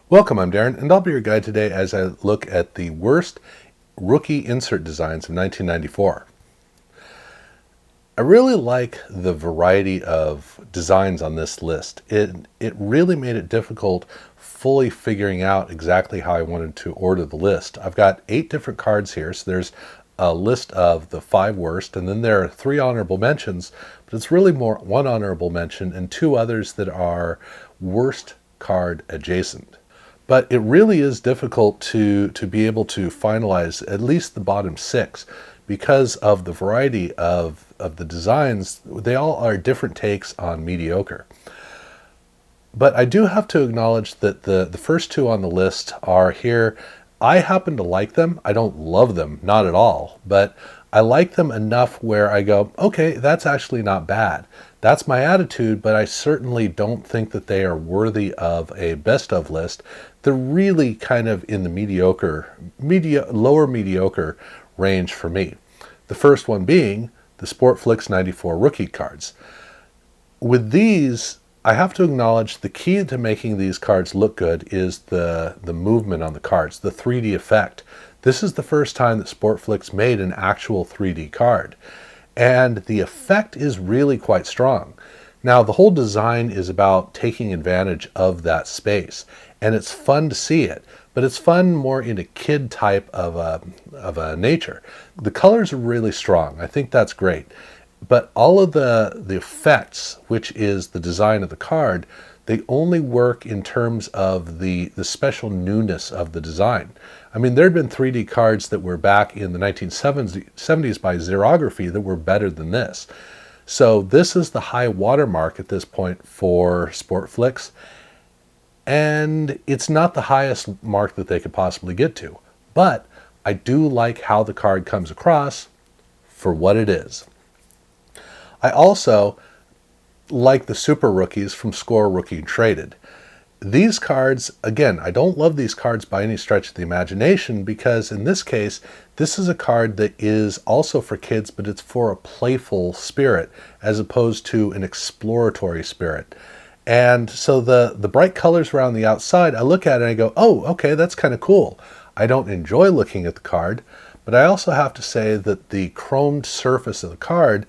Welcome, I'm Darren, and I'll be your guide today as I look at the worst rookie insert designs of 1994. I really like the variety of designs on this list. It really made it difficult fully figuring out exactly how I wanted to order the list. I've got 8 different cards here, so there's a list of the 5 worst, and then there are 3 honorable mentions, but it's really more 1 honorable mention and 2 others that are worst card adjacent. But it really is difficult to be able to finalize at least the bottom 6 because of the variety of the designs. They all are different takes on mediocre. But I do have to acknowledge that the first 2 on the list are here. I happen to like them. I don't love them, not at all, but I like them enough where I go, okay, that's actually not bad. That's my attitude, but I certainly don't think that they are worthy of a best of list. They're really kind of in the lower mediocre range for me. The first one being the Sportflix 94 rookie cards. With these, I have to acknowledge the key to making these cards look good is the movement on the cards, the 3D effect. This is the first time that Sportflix made an actual 3D card, and the effect is really quite strong. Now, the whole design is about taking advantage of that space, and it's fun to see it, but it's fun more in a kid type of a nature. The colors are really strong. I think that's great. But all of the effects, which is the design of the card, they only work in terms of the special newness of the design. I mean, there had been 3D cards that were back in the 1970s by Xerography that were better than this. So this is the high watermark at this point for Sportflix, and it's not the highest mark that they could possibly get to. But I do like how the card comes across for what it is. I also like the Super Rookies from Score Rookie Traded. These cards, again, I don't love these cards by any stretch of the imagination because in this case, this is a card that is also for kids, but it's for a playful spirit as opposed to an exploratory spirit. And so the bright colors around the outside, I look at it and I go, oh, okay, that's kind of cool. I don't enjoy looking at the card, but I also have to say that the chromed surface of the card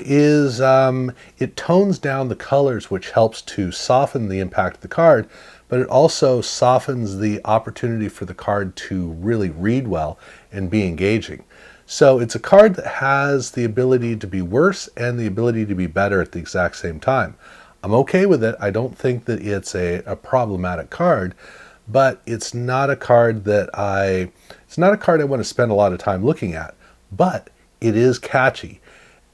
it tones down the colors, which helps to soften the impact of the card, but it also softens the opportunity for the card to really read well and be engaging. So it's a card that has the ability to be worse and the ability to be better at the exact same time. I'm okay with it. I don't think that it's a problematic card, but it's not a card that I want to spend a lot of time looking at, but it is catchy.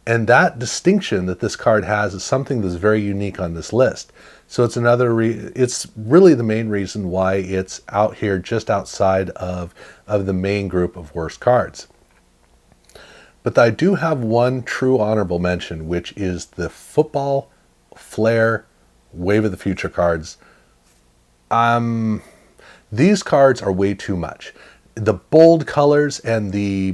And that distinction that this card has is something that's very unique on this list. So it's it's really the main reason why it's out here just outside of the main group of worst cards. But I do have one true honorable mention, which is the Football Flair Wave of the Future cards. These cards are way too much. The bold colors and the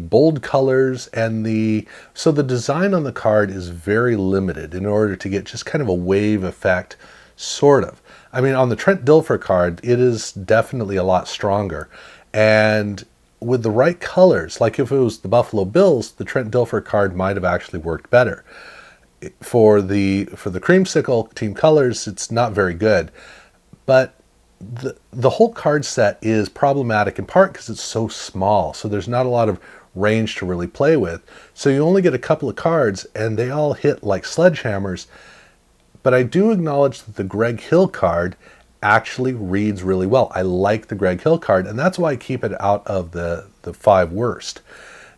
so the design on the card is very limited in order to get just kind of a wave effect, sort of. I mean, on the Trent Dilfer card, it is definitely a lot stronger. And with the right colors, like if it was the Buffalo Bills, the Trent Dilfer card might have actually worked better. For the creamsicle team colors, it's not very good. But the whole card set is problematic in part because it's so small, so there's not a lot of range to really play with. So you only get a couple of cards and they all hit like sledgehammers. But I do acknowledge that the Greg Hill card actually reads really well. I like the Greg Hill card, and that's why I keep it out of the 5 worst.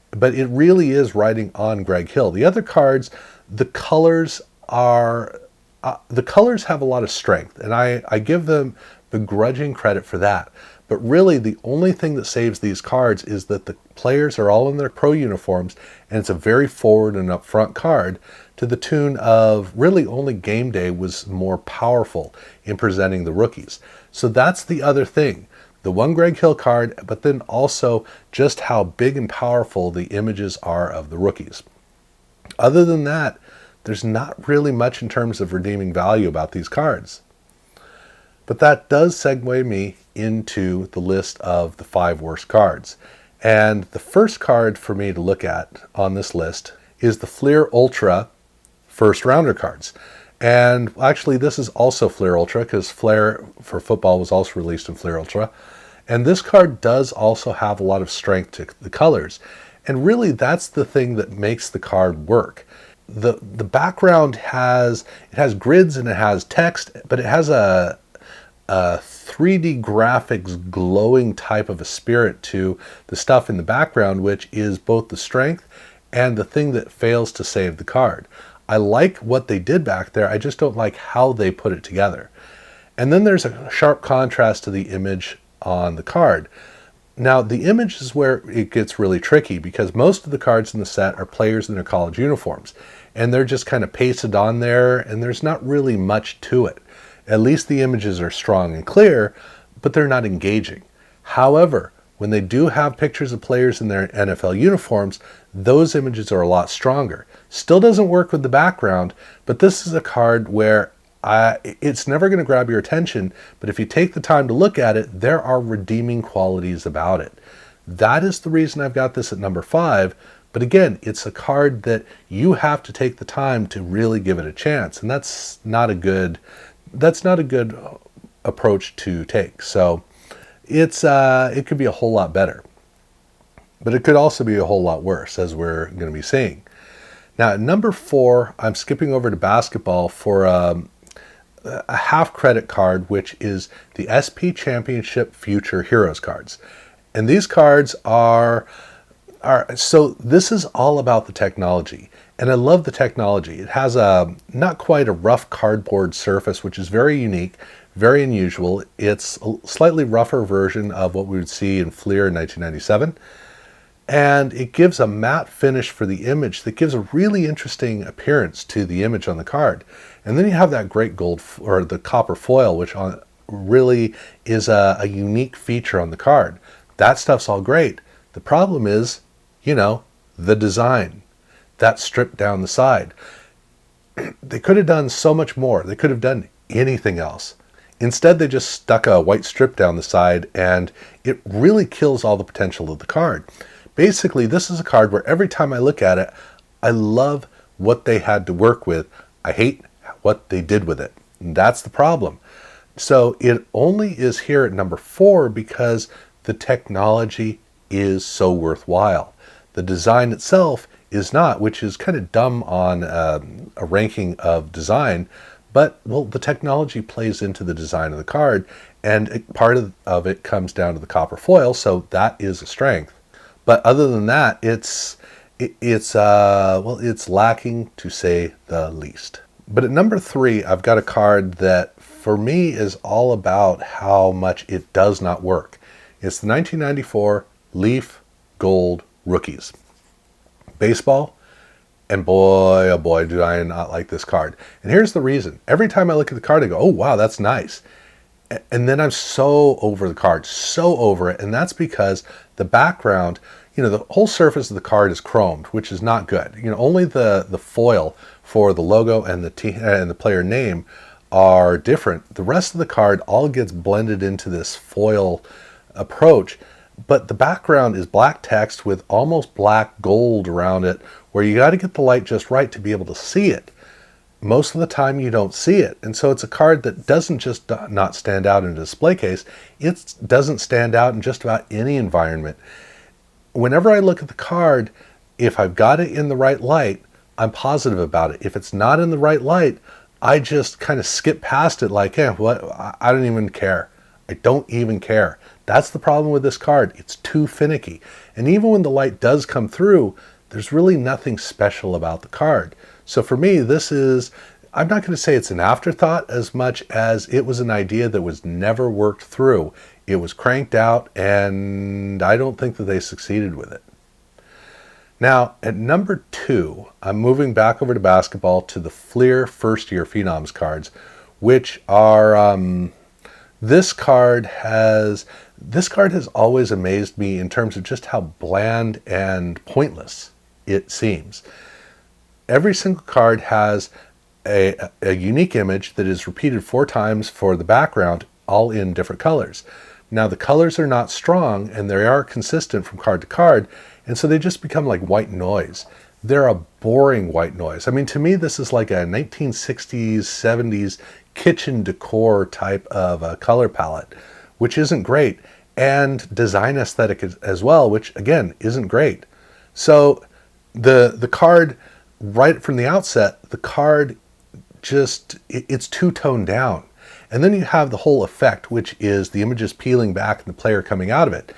But it really is riding on Greg Hill. The other cards, the colors have a lot of strength, and I give them begrudging credit for that. But really, the only thing that saves these cards is that the players are all in their pro uniforms, and it's a very forward and upfront card to the tune of really only Game Day was more powerful in presenting the rookies. So that's the other thing. The one Greg Hill card, but then also just how big and powerful the images are of the rookies. Other than that, there's not really much in terms of redeeming value about these cards. But that does segue me into the list of the 5 worst cards. And the first card for me to look at on this list is the Fleer Ultra first rounder cards. And actually, this is also Fleer Ultra because Fleer for football was also released in Fleer Ultra. And this card does also have a lot of strength to the colors. And really, that's the thing that makes the card work. The background has grids and it has text, but it has a 3D graphics glowing type of a spirit to the stuff in the background, which is both the strength and the thing that fails to save the card. I like what they did back there, I just don't like how they put it together. And then there's a sharp contrast to the image on the card. Now, the image is where it gets really tricky because most of the cards in the set are players in their college uniforms, and they're just kind of pasted on there, and there's not really much to it. At least the images are strong and clear, but they're not engaging. However, when they do have pictures of players in their NFL uniforms, those images are a lot stronger. Still doesn't work with the background, but this is a card where it's never going to grab your attention, but if you take the time to look at it, there are redeeming qualities about it. That is the reason I've got this at number 5. But again, it's a card that you have to take the time to really give it a chance, and that's not a good approach to take. So it could be a whole lot better, but it could also be a whole lot worse, as we're going to be seeing. Now at number 4, I'm skipping over to basketball for a half credit card, which is the SP Championship Future Heroes cards. And these cards so this is all about the technology. And I love the technology. It has not quite a rough cardboard surface, which is very unique, very unusual. It's a slightly rougher version of what we would see in Fleer in 1997. And it gives a matte finish for the image that gives a really interesting appearance to the image on the card. And then you have that great gold or the copper foil, which really is a unique feature on the card. That stuff's all great. The problem is, the design. That stripped down the side. They could have done so much more. They could have done anything else. Instead, they just stuck a white strip down the side, and it really kills all the potential of the card. Basically, this is a card where every time I look at it, I love what they had to work with. I hate what they did with it. And that's the problem. So it only is here at number 4 because the technology is so worthwhile. The design itself is not, which is kind of dumb on a ranking of design, but the technology plays into the design of the card, and part of it comes down to the copper foil, so that is a strength. But other than that, it's lacking, to say the least. But at number 3, I've got a card that for me is all about how much it does not work. It's the 1994 Leaf Gold Rookies. Baseball, and boy, oh boy, do I not like this card. And here's the reason. Every time I look at the card, I go, oh wow, that's nice. And then I'm so over the card, so over it. And that's because the background, the whole surface of the card is chromed, which is not good. Only the foil for the logo and the team and the player name are different. The rest of the card all gets blended into this foil approach. But the background is black text with almost black gold around it, where you got to get the light just right to be able to see it. Most of the time you don't see it. And so it's a card that doesn't just not stand out in a display case, it doesn't stand out in just about any environment. Whenever I look at the card, if I've got it in the right light, I'm positive about it. If it's not in the right light, I just kind of skip past it like, what? I don't even care. I don't even care. That's the problem with this card. It's too finicky. And even when the light does come through, there's really nothing special about the card. So for me, I'm not going to say it's an afterthought as much as it was an idea that was never worked through. It was cranked out, and I don't think that they succeeded with it. Now, at number 2, I'm moving back over to basketball to the Fleer First Year Phenoms cards, which are... This card has always amazed me in terms of just how bland and pointless it seems. Every single card has a unique image that is repeated 4 times for the background, all in different colors. Now the colors are not strong and they are consistent from card to card, and so they just become like white noise. They're a boring white noise. I mean, to me, this is like a 1960s, 70s kitchen decor type of a color palette, which isn't great, and design aesthetic as well, which again isn't great. So the card, right from the outset, the card just, it's too toned down. And then you have the whole effect, which is the images peeling back and the player coming out of it.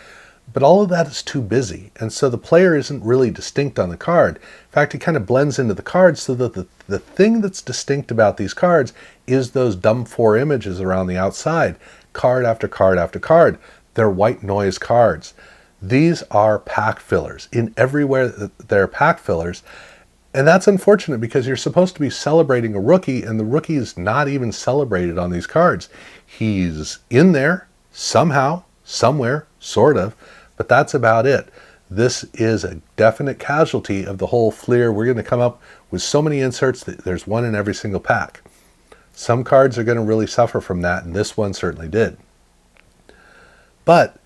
But all of that is too busy, and so the player isn't really distinct on the card. In fact, it kind of blends into the cards, so that the thing that's distinct about these cards is those dumb 4 images around the outside, card after card after card. They're white noise cards. These are pack fillers. In everywhere they're pack fillers, and that's unfortunate because you're supposed to be celebrating a rookie, and the rookie is not even celebrated on these cards. He's in there somehow, somewhere, sort of, but that's about it. This is a definite casualty of the whole Fleer. We're going to come up with so many inserts that there's one in every single pack. Some cards are going to really suffer from that, and this one certainly did. But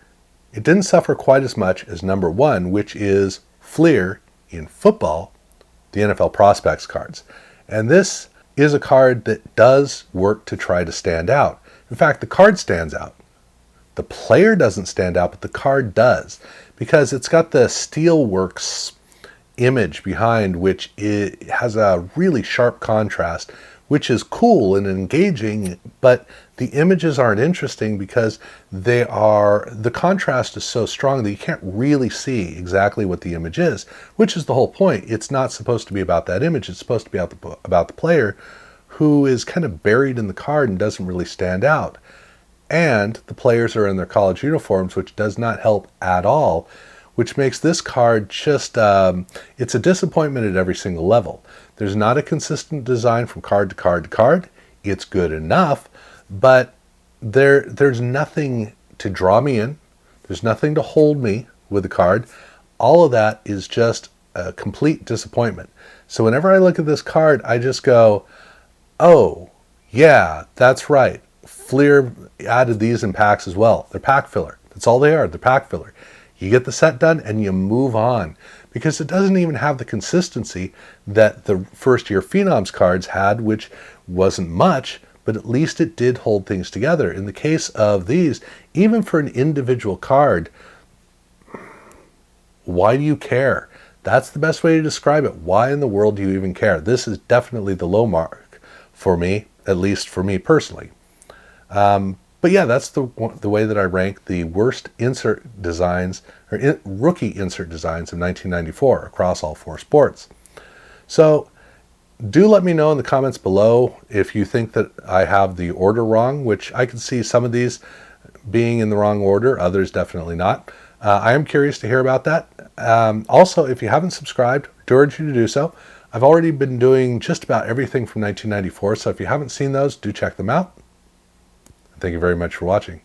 it didn't suffer quite as much as number 1, which is Fleer in football, the NFL Prospects cards. And this is a card that does work to try to stand out. In fact, the card stands out. The player doesn't stand out, but the card does, because it's got the Steelworks image behind, which it has a really sharp contrast, which is cool and engaging, but the images aren't interesting because the contrast is so strong that you can't really see exactly what the image is, which is the whole point. It's not supposed to be about that image. It's supposed to be about the player, who is kind of buried in the card and doesn't really stand out. And the players are in their college uniforms, which does not help at all, which makes this card just, it's a disappointment at every single level. There's not a consistent design from card to card to card. It's good enough, but there's nothing to draw me in. There's nothing to hold me with the card. All of that is just a complete disappointment. So whenever I look at this card, I just go, oh, yeah, that's right. Fleer added these in packs as well. They're pack filler. That's all they are. They're pack filler. You get the set done and you move on, because it doesn't even have the consistency that the first year Phenoms cards had, which wasn't much, but at least it did hold things together. In the case of these, even for an individual card, why do you care? That's the best way to describe it. Why in the world do you even care? This is definitely the low mark for me, at least for me personally. But yeah, that's the way that I rank the worst insert designs, or rookie insert designs of 1994 across all 4 sports. So do let me know in the comments below if you think that I have the order wrong, which I can see some of these being in the wrong order, others definitely not. I am curious to hear about that. Also, if you haven't subscribed, I do urge you to do so. I've already been doing just about everything from 1994, so if you haven't seen those, do check them out. Thank you very much for watching.